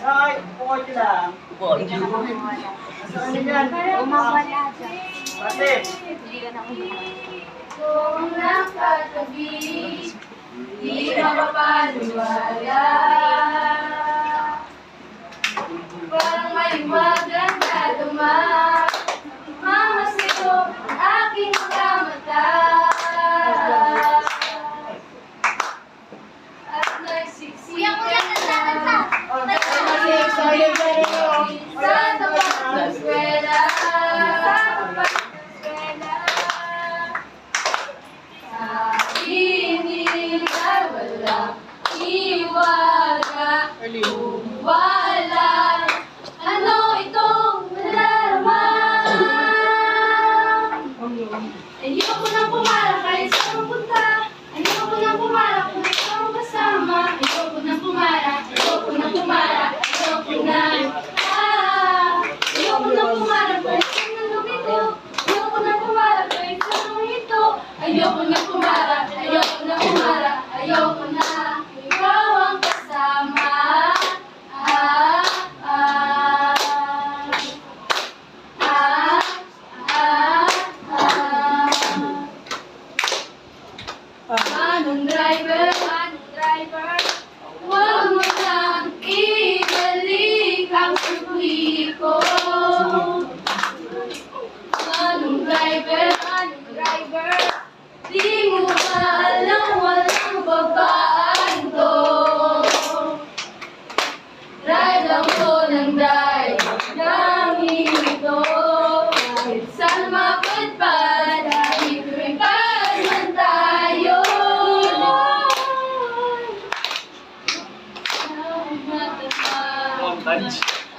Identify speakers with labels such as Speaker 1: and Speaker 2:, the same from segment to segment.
Speaker 1: Ay, pukot lang.
Speaker 2: Pukot.
Speaker 1: Saan yan?
Speaker 3: Umawala siya.
Speaker 1: Pati.
Speaker 3: Hindi ka na umawala.
Speaker 4: Kung nakatabi, di mapapaniwala. Parang may maganda mamamasito ang aking mga mata. At nagsiksikan sa tapat ng eskwela. Wala. Ano itong nalalaman? Ayoko nang pumarap kahit saan pupunta. Ayoko nang pumarap kung ikaw ang kasama. Ayoko nang pumarap, ayoko nang pumarap, ayoko na. Ayoko nang pumarap kahit saan ang lumito. Ayoko nang pumarap kahit saan ang ito. Ayoko nang pumarap, ayoko nang pumarap, ayoko na. Ikaw ang kasama. Manong driver, huwag mo nang ibalik ang suhi ko. Manong driver, di mo ba alam walang babaan to? Drive lang ko ng drive ng ito. Kahit saan mapadpad, ipipad man tayo.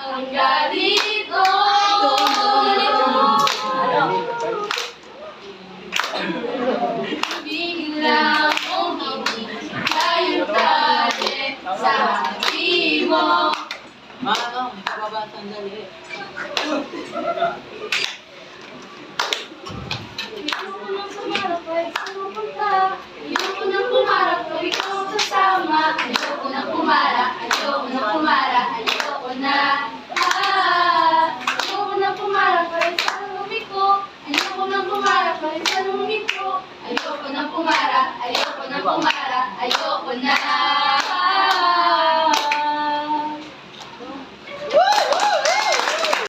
Speaker 4: Ang galit ko. Bigla kong hindi tayo talit sa hati mo.
Speaker 2: Mga ano, may kababa sandali.